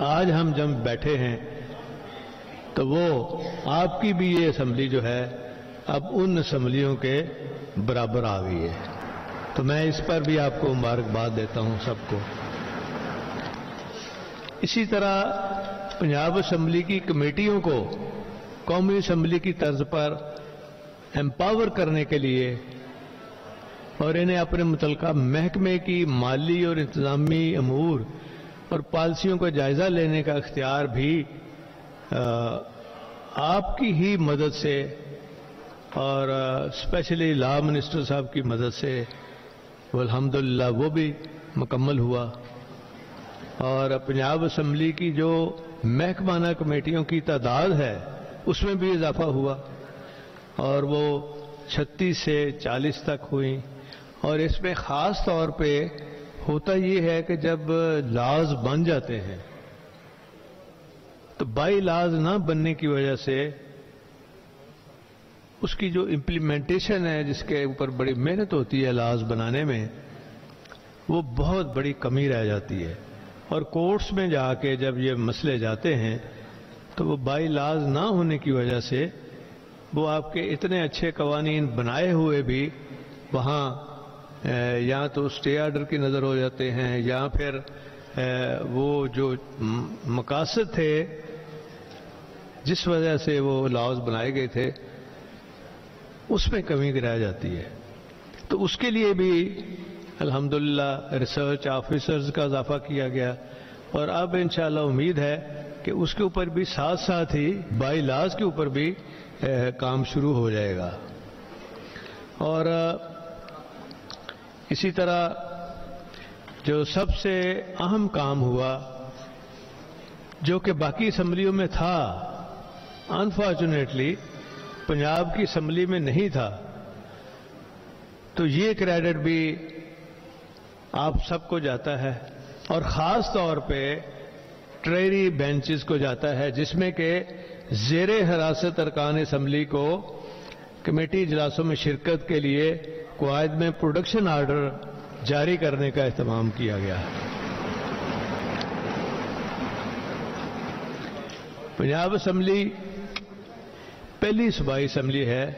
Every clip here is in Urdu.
آج ہم جب بیٹھے ہیں تو وہ آپ کی بھی یہ اسمبلی جو ہے اب ان اسمبلیوں کے برابر آ گئی ہے. تو میں اس پر بھی آپ کو مبارکباد دیتا ہوں سب کو. اسی طرح پنجاب اسمبلی کی کمیٹیوں کو قومی اسمبلی کی طرز پر ایمپاور کرنے کے لیے اور انہیں اپنے متعلقہ محکمے کی مالی اور انتظامی امور اور پالیسیوں کا جائزہ لینے کا اختیار بھی آپ کی ہی مدد سے اور اسپیشلی لا منسٹر صاحب کی مدد سے الحمدللہ وہ بھی مکمل ہوا. اور پنجاب اسمبلی کی جو محکمانہ کمیٹیوں کی تعداد ہے اس میں بھی اضافہ ہوا اور وہ 36 سے 40 تک ہوئی. اور اس میں خاص طور پہ ہوتا یہ ہے کہ جب لاز بن جاتے ہیں تو بائی لاز نہ بننے کی وجہ سے اس کی جو امپلیمنٹیشن ہے جس کے اوپر بڑی محنت ہوتی ہے لاز بنانے میں وہ بہت بڑی کمی رہ جاتی ہے. اور کورٹس میں جا کے جب یہ مسئلے جاتے ہیں تو وہ بائی لاز نہ ہونے کی وجہ سے وہ آپ کے اتنے اچھے قوانین بنائے ہوئے بھی وہاں یا تو اسٹے آرڈر کی نظر ہو جاتے ہیں یا پھر وہ جو مقاصد تھے جس وجہ سے وہ لاز بنائے گئے تھے اس میں کمی رہ جاتی ہے. تو اس کے لیے بھی الحمدللہ ریسرچ آفیسرز کا اضافہ کیا گیا اور اب انشاءاللہ امید ہے کہ اس کے اوپر بھی ساتھ ساتھ ہی بائی لاز کے اوپر بھی کام شروع ہو جائے گا. اور اسی طرح جو سب سے اہم کام ہوا جو کہ باقی اسمبلیوں میں تھا انفارچونیٹلی پنجاب کی اسمبلی میں نہیں تھا تو یہ کریڈٹ بھی آپ سب کو جاتا ہے اور خاص طور پہ ٹریری بینچز کو جاتا ہے جس میں کہ زیر حراست ارکان اسمبلی کو کمیٹی اجلاسوں میں شرکت کے لیے قواعد میں پروڈکشن آرڈر جاری کرنے کا اہتمام کیا گیا. پنجاب اسمبلی پہلی صوبائی اسمبلی ہے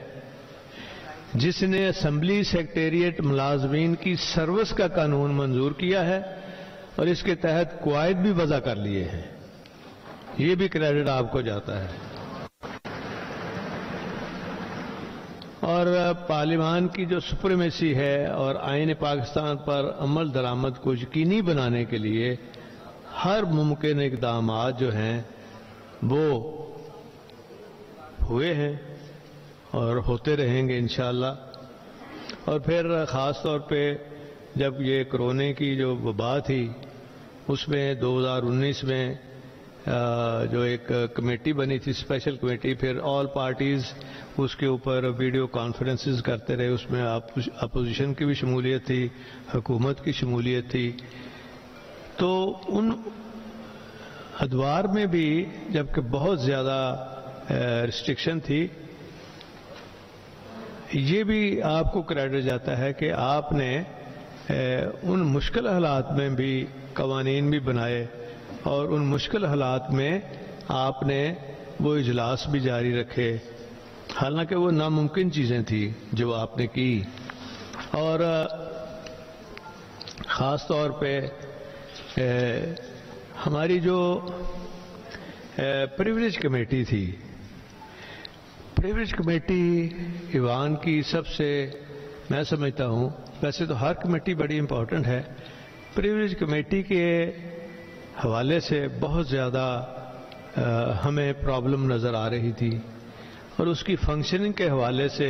جس نے اسمبلی سیکریٹریٹ ملازمین کی سروس کا قانون منظور کیا ہے اور اس کے تحت قواعد بھی وضع کر لیے ہیں. یہ بھی کریڈٹ آپ کو جاتا ہے. اور پارلیمان کی جو سپریمیسی ہے اور آئین پاکستان پر عمل درآمد کو یقینی بنانے کے لیے ہر ممکن اقدامات جو ہیں وہ ہوئے ہیں اور ہوتے رہیں گے انشاءاللہ. اور پھر خاص طور پہ جب یہ کرونے کی جو وبا تھی اس میں 2019 میں جو ایک کمیٹی بنی تھی اسپیشل کمیٹی پھر آل پارٹیز اس کے اوپر ویڈیو کانفرنسز کرتے رہے. اس میں اپوزیشن کی بھی شمولیت تھی حکومت کی شمولیت تھی. تو ان ادوار میں بھی جبکہ بہت زیادہ ریسٹرکشن تھی یہ بھی آپ کو کریڈٹ جاتا ہے کہ آپ نے ان مشکل حالات میں بھی قوانین بھی بنائے اور ان مشکل حالات میں آپ نے وہ اجلاس بھی جاری رکھے حالانکہ وہ ناممکن چیزیں تھیں جو آپ نے کی. اور خاص طور پہ ہماری جو پریویلیج کمیٹی تھی پریویلیج کمیٹی ایوان کی سب سے میں سمجھتا ہوں ویسے تو ہر کمیٹی بڑی امپورٹنٹ ہے پریویلیج کمیٹی کے حوالے سے بہت زیادہ ہمیں پرابلم نظر آ رہی تھی اور اس کی فنکشننگ کے حوالے سے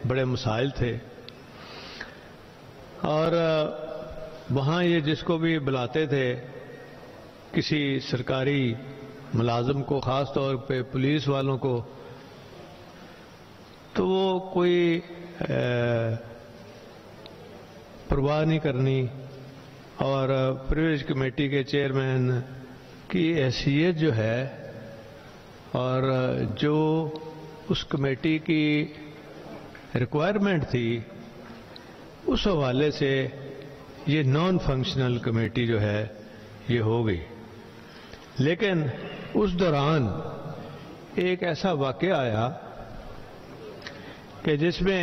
بڑے مسائل تھے. اور وہاں یہ جس کو بھی بلاتے تھے کسی سرکاری ملازم کو خاص طور پہ پولیس والوں کو تو وہ کوئی پرواہ نہیں کرنی اور پریویلیج کمیٹی کے چیئرمین کی حیثیت جو ہے اور جو اس کمیٹی کی ریکوائرمنٹ تھی اس حوالے سے یہ نان فنکشنل کمیٹی جو ہے یہ ہو گئی. لیکن اس دوران ایک ایسا واقعہ آیا کہ جس میں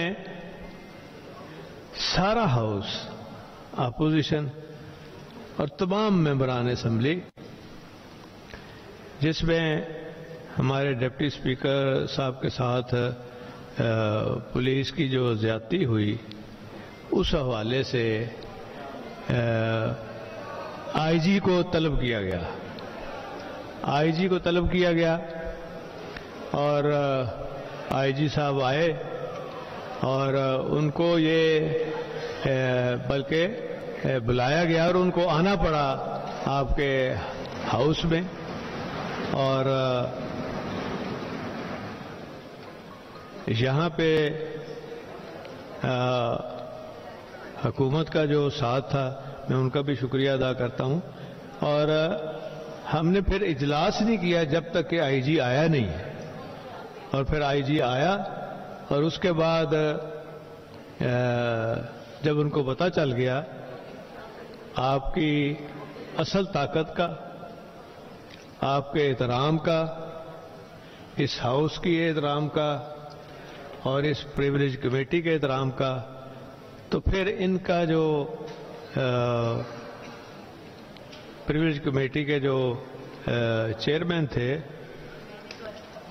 سارا ہاؤس، اپوزیشن اور تمام ممبران اسمبلی، جس میں ہمارے ڈپٹی اسپیکر صاحب کے ساتھ پولیس کی جو زیادتی ہوئی، اس حوالے سے آئی جی کو طلب کیا گیا، آئی جی کو طلب کیا گیا اور آئی جی صاحب آئے اور ان کو یہ بلکہ بلایا گیا اور ان کو آنا پڑا آپ کے ہاؤس میں، اور یہاں پہ حکومت کا جو ساتھ تھا میں ان کا بھی شکریہ ادا کرتا ہوں، اور ہم نے پھر اجلاس نہیں کیا جب تک کہ آئی جی آیا نہیں، اور پھر آئی جی آیا اور اس کے بعد جب ان کو پتہ چل گیا آپ کی اصل طاقت کا، آپ کے احترام کا، اس ہاؤس کی احترام کا اور اس پریویلیج کمیٹی کے احترام کا، تو پھر ان کا جو پریویلیج کمیٹی کے جو چیئرمین تھے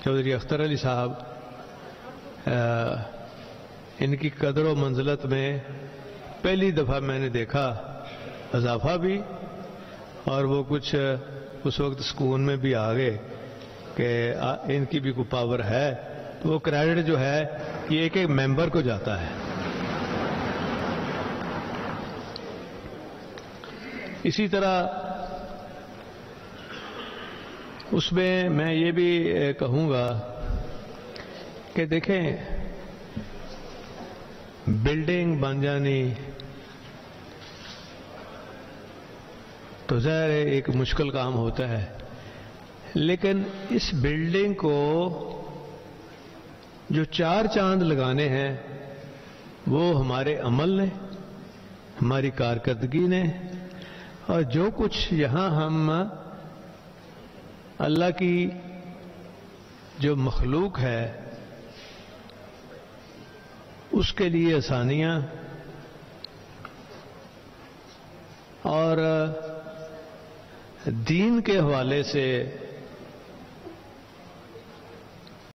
چودھری اختر علی صاحب، ان کی قدر و منزلت میں پہلی دفعہ میں نے دیکھا اضافہ بھی، اور وہ کچھ اس وقت سکون میں بھی آ گئے کہ ان کی بھی کوئی پاور ہے، تو وہ کریڈٹ جو ہے یہ ایک ایک ممبر کو جاتا ہے۔ اسی طرح اس میں یہ بھی کہوں گا کہ دیکھیں، بلڈنگ بن جانی تو ظاہر ہے ایک مشکل کام ہوتا ہے، لیکن اس بلڈنگ کو جو 4 چاند لگانے ہیں وہ ہمارے عمل نے، ہماری کارکردگی نے، اور جو کچھ یہاں ہم اللہ کی جو مخلوق ہے اس کے لیے آسانیاں اور دین کے حوالے سے